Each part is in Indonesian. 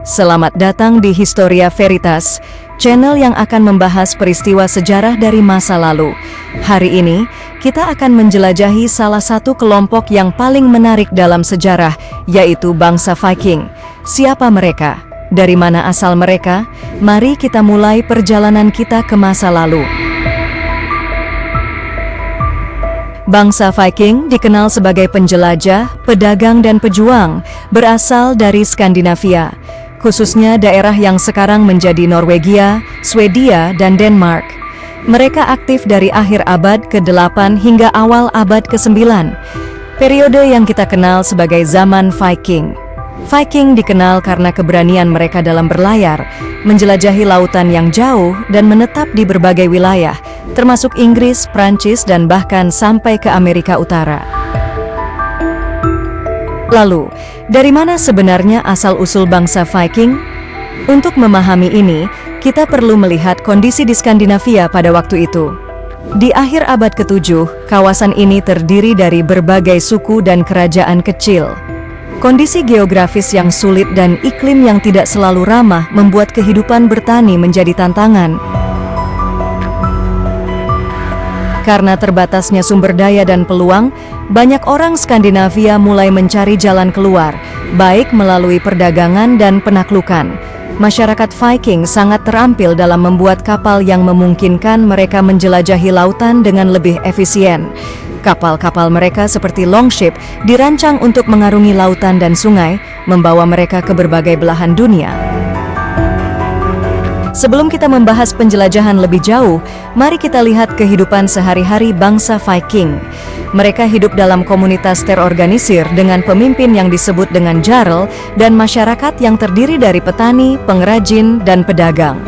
Selamat datang di Historia Veritas, channel yang akan membahas peristiwa sejarah dari masa lalu. Hari ini, kita akan menjelajahi salah satu kelompok yang paling menarik dalam sejarah, yaitu bangsa Viking. Siapa mereka? Dari mana asal mereka? Mari kita mulai perjalanan kita ke masa lalu. Bangsa Viking dikenal sebagai penjelajah, pedagang dan pejuang, berasal dari Skandinavia, khususnya daerah yang sekarang menjadi Norwegia, Swedia, dan Denmark. Mereka aktif dari akhir abad ke-8 hingga awal abad ke-9, periode yang kita kenal sebagai zaman Viking. Viking dikenal karena keberanian mereka dalam berlayar, menjelajahi lautan yang jauh dan menetap di berbagai wilayah, termasuk Inggris, Prancis, dan bahkan sampai ke Amerika Utara. Lalu, dari mana sebenarnya asal-usul bangsa Viking? Untuk memahami ini, kita perlu melihat kondisi di Skandinavia pada waktu itu. Di akhir abad ke-7, kawasan ini terdiri dari berbagai suku dan kerajaan kecil. Kondisi geografis yang sulit dan iklim yang tidak selalu ramah membuat kehidupan bertani menjadi tantangan. Karena terbatasnya sumber daya dan peluang, banyak orang Skandinavia mulai mencari jalan keluar, baik melalui perdagangan dan penaklukan. Masyarakat Viking sangat terampil dalam membuat kapal yang memungkinkan mereka menjelajahi lautan dengan lebih efisien. Kapal-kapal mereka seperti longship dirancang untuk mengarungi lautan dan sungai, membawa mereka ke berbagai belahan dunia. Sebelum kita membahas penjelajahan lebih jauh, mari kita lihat kehidupan sehari-hari bangsa Viking. Mereka hidup dalam komunitas terorganisir dengan pemimpin yang disebut dengan jarl dan masyarakat yang terdiri dari petani, pengrajin, dan pedagang.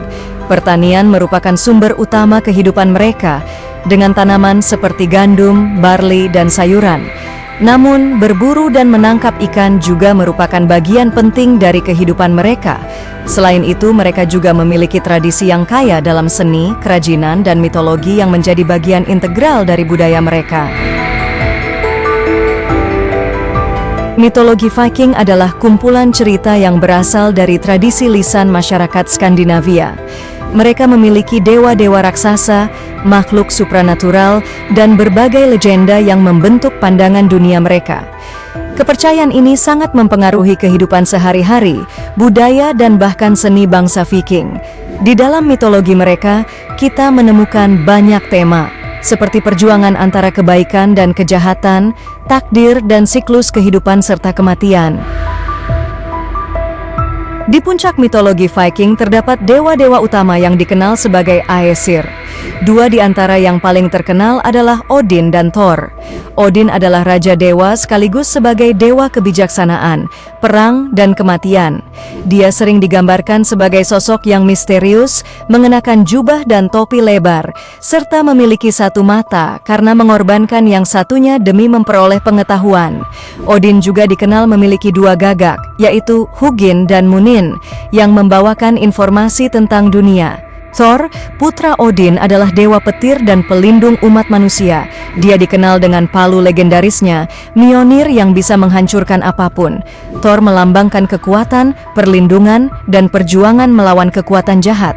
Pertanian merupakan sumber utama kehidupan mereka, dengan tanaman seperti gandum, barley, dan sayuran. Namun, berburu dan menangkap ikan juga merupakan bagian penting dari kehidupan mereka. Selain itu, mereka juga memiliki tradisi yang kaya dalam seni, kerajinan, dan mitologi yang menjadi bagian integral dari budaya mereka. Mitologi Viking adalah kumpulan cerita yang berasal dari tradisi lisan masyarakat Skandinavia. Mereka memiliki dewa-dewa raksasa, makhluk supranatural, dan berbagai legenda yang membentuk pandangan dunia mereka. Kepercayaan ini sangat mempengaruhi kehidupan sehari-hari, budaya, dan bahkan seni bangsa Viking. Di dalam mitologi mereka, kita menemukan banyak tema, seperti perjuangan antara kebaikan dan kejahatan, takdir dan siklus kehidupan serta kematian. Di puncak mitologi Viking terdapat dewa-dewa utama yang dikenal sebagai Aesir. Dua di antara yang paling terkenal adalah Odin dan Thor. Odin adalah raja dewa sekaligus sebagai dewa kebijaksanaan, perang, dan kematian. Dia sering digambarkan sebagai sosok yang misterius, mengenakan jubah dan topi lebar, serta memiliki satu mata karena mengorbankan yang satunya demi memperoleh pengetahuan. Odin juga dikenal memiliki dua gagak, yaitu Hugin dan Munin, yang membawakan informasi tentang dunia. Thor, putra Odin, adalah dewa petir dan pelindung umat manusia. Dia dikenal dengan palu legendarisnya, Mjolnir, yang bisa menghancurkan apapun. Thor melambangkan kekuatan, perlindungan, dan perjuangan melawan kekuatan jahat.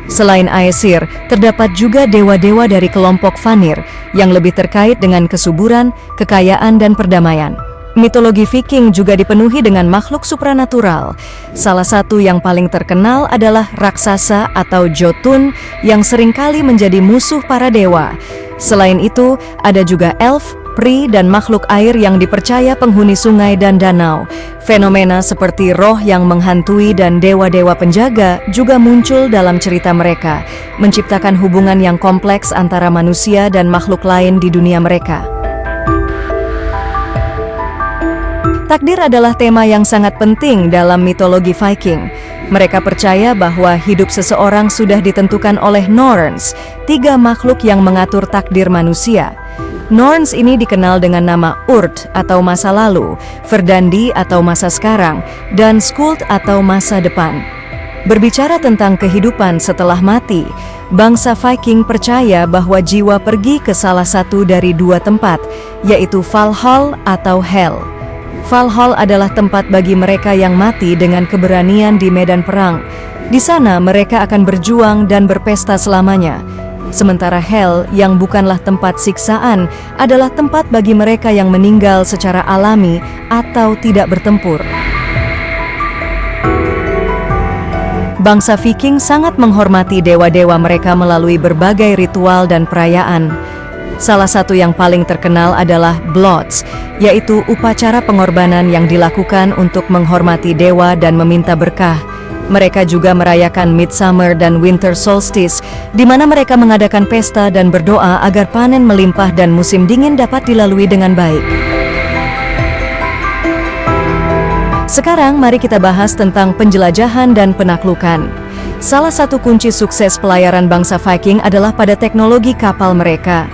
Selain Aesir, terdapat juga dewa-dewa dari kelompok Vanir yang lebih terkait dengan kesuburan, kekayaan, dan perdamaian. Mitologi Viking juga dipenuhi dengan makhluk supranatural. Salah satu yang paling terkenal adalah raksasa atau Jotun yang seringkali menjadi musuh para dewa. Selain itu, ada juga elf, peri, dan makhluk air yang dipercaya penghuni sungai dan danau. Fenomena seperti roh yang menghantui dan dewa-dewa penjaga juga muncul dalam cerita mereka, menciptakan hubungan yang kompleks antara manusia dan makhluk lain di dunia mereka. Takdir adalah tema yang sangat penting dalam mitologi Viking. Mereka percaya bahwa hidup seseorang sudah ditentukan oleh Norns, tiga makhluk yang mengatur takdir manusia. Norns ini dikenal dengan nama Urd atau masa lalu, Verdandi atau masa sekarang, dan Skuld atau masa depan. Berbicara tentang kehidupan setelah mati, bangsa Viking percaya bahwa jiwa pergi ke salah satu dari dua tempat, yaitu Valhall atau Hell. Valhalla adalah tempat bagi mereka yang mati dengan keberanian di medan perang. Di sana mereka akan berjuang dan berpesta selamanya. Sementara Hell, yang bukanlah tempat siksaan, adalah tempat bagi mereka yang meninggal secara alami atau tidak bertempur. Bangsa Viking sangat menghormati dewa-dewa mereka melalui berbagai ritual dan perayaan. Salah satu yang paling terkenal adalah Blods, yaitu upacara pengorbanan yang dilakukan untuk menghormati dewa dan meminta berkah. Mereka juga merayakan Midsummer dan Winter Solstice, di mana mereka mengadakan pesta dan berdoa agar panen melimpah dan musim dingin dapat dilalui dengan baik. Sekarang mari kita bahas tentang penjelajahan dan penaklukan. Salah satu kunci sukses pelayaran bangsa Viking adalah pada teknologi kapal mereka.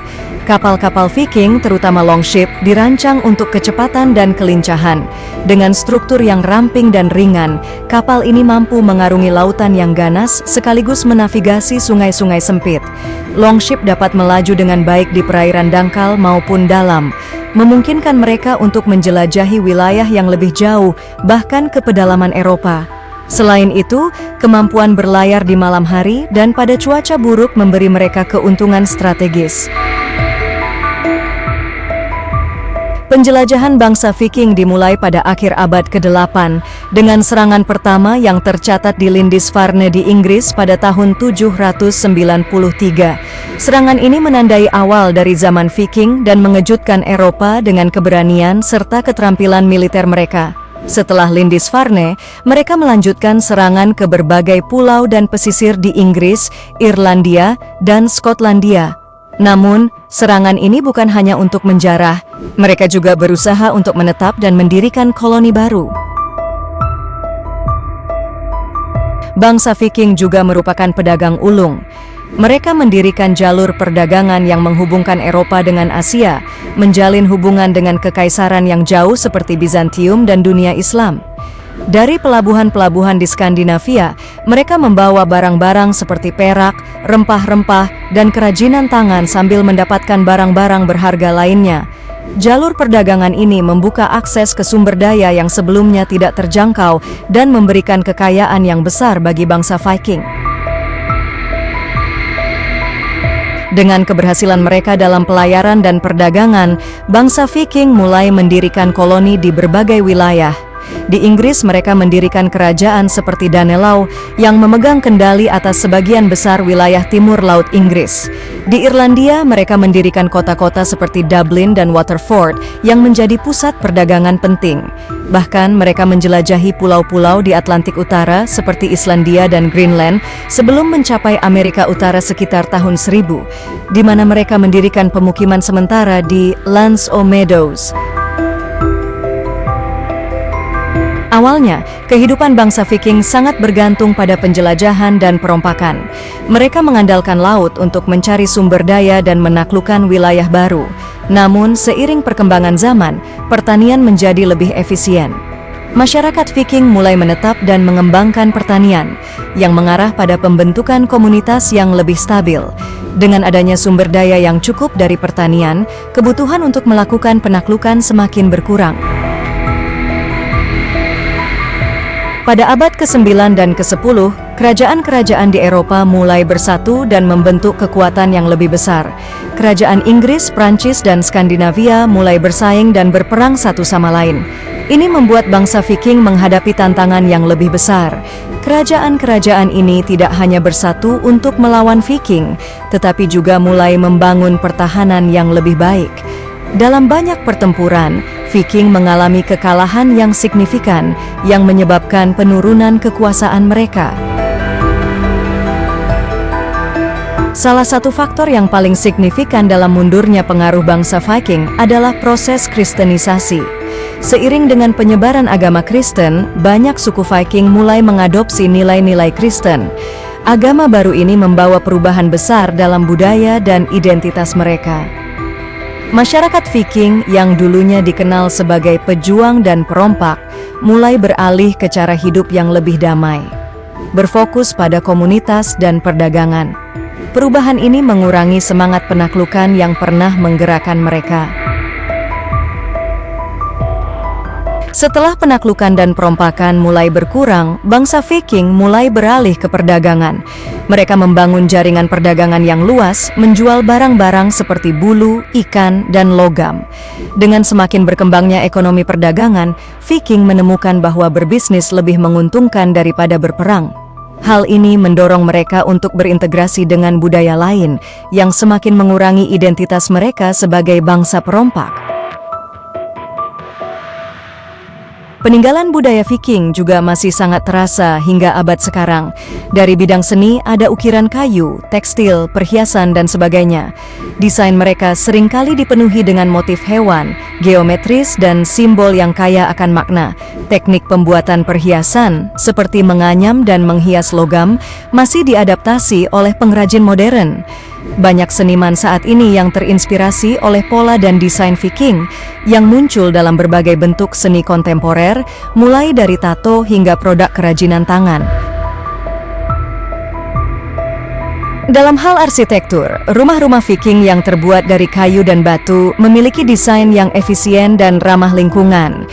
Kapal-kapal Viking, terutama longship, dirancang untuk kecepatan dan kelincahan. Dengan struktur yang ramping dan ringan, kapal ini mampu mengarungi lautan yang ganas sekaligus menavigasi sungai-sungai sempit. Longship dapat melaju dengan baik di perairan dangkal maupun dalam, memungkinkan mereka untuk menjelajahi wilayah yang lebih jauh, bahkan ke pedalaman Eropa. Selain itu, kemampuan berlayar di malam hari dan pada cuaca buruk memberi mereka keuntungan strategis. Penjelajahan bangsa Viking dimulai pada akhir abad ke-8 dengan serangan pertama yang tercatat di Lindisfarne di Inggris pada tahun 793. Serangan ini menandai awal dari zaman Viking dan mengejutkan Eropa dengan keberanian serta keterampilan militer mereka. Setelah Lindisfarne, mereka melanjutkan serangan ke berbagai pulau dan pesisir di Inggris, Irlandia, dan Skotlandia. Namun, serangan ini bukan hanya untuk menjarah, mereka juga berusaha untuk menetap dan mendirikan koloni baru. Bangsa Viking juga merupakan pedagang ulung. Mereka mendirikan jalur perdagangan yang menghubungkan Eropa dengan Asia, menjalin hubungan dengan kekaisaran yang jauh seperti Bizantium dan dunia Islam. Dari pelabuhan-pelabuhan di Skandinavia, mereka membawa barang-barang seperti perak, rempah-rempah, dan kerajinan tangan sambil mendapatkan barang-barang berharga lainnya. Jalur perdagangan ini membuka akses ke sumber daya yang sebelumnya tidak terjangkau dan memberikan kekayaan yang besar bagi bangsa Viking. Dengan keberhasilan mereka dalam pelayaran dan perdagangan, bangsa Viking mulai mendirikan koloni di berbagai wilayah. Di Inggris mereka mendirikan kerajaan seperti Danelaw yang memegang kendali atas sebagian besar wilayah timur laut Inggris. Di Irlandia mereka mendirikan kota-kota seperti Dublin dan Waterford yang menjadi pusat perdagangan penting. Bahkan mereka menjelajahi pulau-pulau di Atlantik Utara seperti Islandia dan Greenland sebelum mencapai Amerika Utara sekitar tahun 1000, di mana mereka mendirikan pemukiman sementara di Lance o' Meadows. Awalnya, kehidupan bangsa Viking sangat bergantung pada penjelajahan dan perompakan. Mereka mengandalkan laut untuk mencari sumber daya dan menaklukkan wilayah baru. Namun, seiring perkembangan zaman, pertanian menjadi lebih efisien. Masyarakat Viking mulai menetap dan mengembangkan pertanian, yang mengarah pada pembentukan komunitas yang lebih stabil. Dengan adanya sumber daya yang cukup dari pertanian, kebutuhan untuk melakukan penaklukan semakin berkurang. Pada abad ke-9 dan ke-10, kerajaan-kerajaan di Eropa mulai bersatu dan membentuk kekuatan yang lebih besar. Kerajaan Inggris, Prancis, dan Skandinavia mulai bersaing dan berperang satu sama lain. Ini membuat bangsa Viking menghadapi tantangan yang lebih besar. Kerajaan-kerajaan ini tidak hanya bersatu untuk melawan Viking, tetapi juga mulai membangun pertahanan yang lebih baik. Dalam banyak pertempuran, Viking mengalami kekalahan yang signifikan yang menyebabkan penurunan kekuasaan mereka. Salah satu faktor yang paling signifikan dalam mundurnya pengaruh bangsa Viking adalah proses kristenisasi. Seiring dengan penyebaran agama Kristen, banyak suku Viking mulai mengadopsi nilai-nilai Kristen. Agama baru ini membawa perubahan besar dalam budaya dan identitas mereka. Masyarakat Viking yang dulunya dikenal sebagai pejuang dan perompak, mulai beralih ke cara hidup yang lebih damai, berfokus pada komunitas dan perdagangan. Perubahan ini mengurangi semangat penaklukan yang pernah menggerakkan mereka. Setelah penaklukan dan perompakan mulai berkurang, bangsa Viking mulai beralih ke perdagangan. Mereka membangun jaringan perdagangan yang luas, menjual barang-barang seperti bulu, ikan, dan logam. Dengan semakin berkembangnya ekonomi perdagangan, Viking menemukan bahwa berbisnis lebih menguntungkan daripada berperang. Hal ini mendorong mereka untuk berintegrasi dengan budaya lain yang semakin mengurangi identitas mereka sebagai bangsa perompak. Peninggalan budaya Viking juga masih sangat terasa hingga abad sekarang. Dari bidang seni ada ukiran kayu, tekstil, perhiasan, dan sebagainya. Desain mereka seringkali dipenuhi dengan motif hewan, geometris, dan simbol yang kaya akan makna. Teknik pembuatan perhiasan, seperti menganyam dan menghias logam, masih diadaptasi oleh pengrajin modern. Banyak seniman saat ini yang terinspirasi oleh pola dan desain Viking yang muncul dalam berbagai bentuk seni kontemporer, mulai dari tato hingga produk kerajinan tangan. Dalam hal arsitektur, rumah-rumah Viking yang terbuat dari kayu dan batu memiliki desain yang efisien dan ramah lingkungan.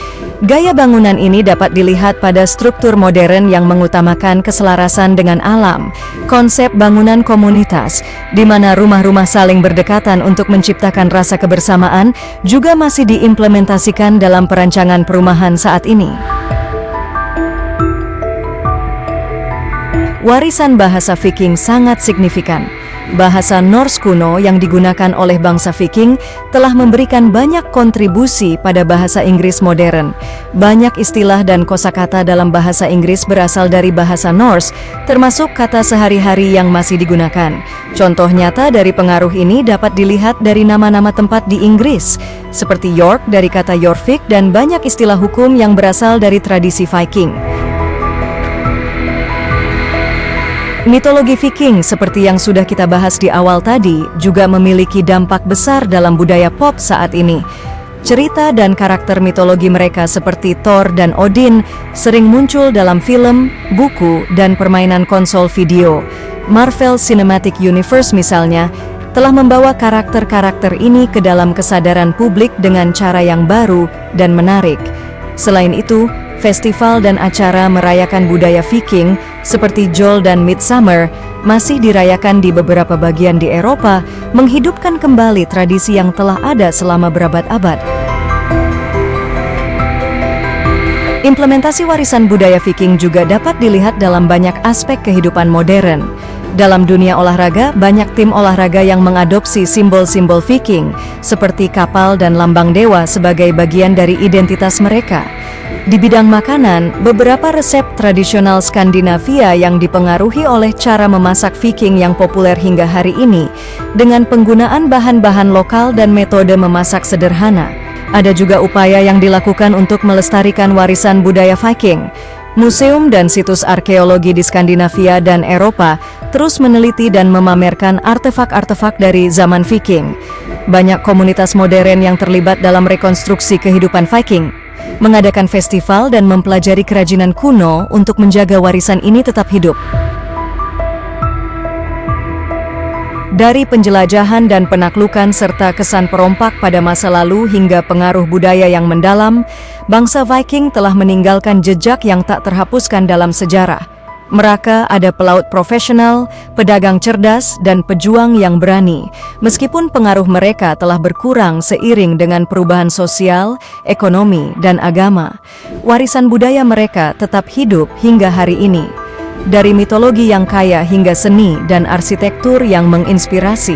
Gaya bangunan ini dapat dilihat pada struktur modern yang mengutamakan keselarasan dengan alam. Konsep bangunan komunitas, di mana rumah-rumah saling berdekatan untuk menciptakan rasa kebersamaan, juga masih diimplementasikan dalam perancangan perumahan saat ini. Warisan bahasa Viking sangat signifikan. Bahasa Norse kuno yang digunakan oleh bangsa Viking telah memberikan banyak kontribusi pada bahasa Inggris modern. Banyak istilah dan kosakata dalam bahasa Inggris berasal dari bahasa Norse, termasuk kata sehari-hari yang masih digunakan. Contoh nyata dari pengaruh ini dapat dilihat dari nama-nama tempat di Inggris, seperti York dari kata Jorvik, dan banyak istilah hukum yang berasal dari tradisi Viking. Mitologi Viking seperti yang sudah kita bahas di awal tadi juga memiliki dampak besar dalam budaya pop saat ini. Cerita dan karakter mitologi mereka seperti Thor dan Odin sering muncul dalam film, buku, dan permainan konsol video. Marvel Cinematic Universe misalnya telah membawa karakter-karakter ini ke dalam kesadaran publik dengan cara yang baru dan menarik. Selain itu, festival dan acara merayakan budaya Viking seperti Jol dan Midsummer masih dirayakan di beberapa bagian di Eropa, menghidupkan kembali tradisi yang telah ada selama berabad-abad. Implementasi warisan budaya Viking juga dapat dilihat dalam banyak aspek kehidupan modern. Dalam dunia olahraga, banyak tim olahraga yang mengadopsi simbol-simbol Viking, seperti kapal dan lambang dewa sebagai bagian dari identitas mereka. Di bidang makanan, beberapa resep tradisional Skandinavia yang dipengaruhi oleh cara memasak Viking yang populer hingga hari ini, dengan penggunaan bahan-bahan lokal dan metode memasak sederhana. Ada juga upaya yang dilakukan untuk melestarikan warisan budaya Viking. Museum dan situs arkeologi di Skandinavia dan Eropa terus meneliti dan memamerkan artefak-artefak dari zaman Viking. Banyak komunitas modern yang terlibat dalam rekonstruksi kehidupan Viking, mengadakan festival dan mempelajari kerajinan kuno untuk menjaga warisan ini tetap hidup. Dari penjelajahan dan penaklukan serta kesan perompak pada masa lalu hingga pengaruh budaya yang mendalam, bangsa Viking telah meninggalkan jejak yang tak terhapuskan dalam sejarah. Mereka ada pelaut profesional, pedagang cerdas, dan pejuang yang berani. Meskipun pengaruh mereka telah berkurang seiring dengan perubahan sosial, ekonomi, dan agama, warisan budaya mereka tetap hidup hingga hari ini. Dari mitologi yang kaya hingga seni dan arsitektur yang menginspirasi,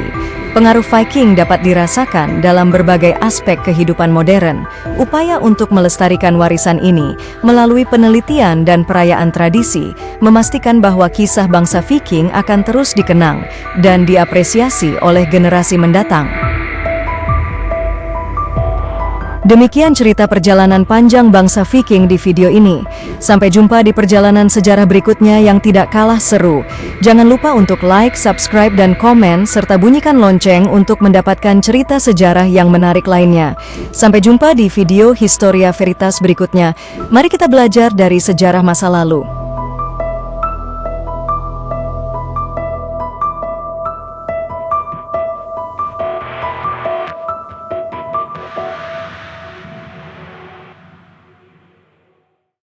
pengaruh Viking dapat dirasakan dalam berbagai aspek kehidupan modern. Upaya untuk melestarikan warisan ini melalui penelitian dan perayaan tradisi memastikan bahwa kisah bangsa Viking akan terus dikenang dan diapresiasi oleh generasi mendatang. Demikian cerita perjalanan panjang bangsa Viking di video ini. Sampai jumpa di perjalanan sejarah berikutnya yang tidak kalah seru. Jangan lupa untuk like, subscribe, dan komen, serta bunyikan lonceng untuk mendapatkan cerita sejarah yang menarik lainnya. Sampai jumpa di video Historia Veritas berikutnya. Mari kita belajar dari sejarah masa lalu.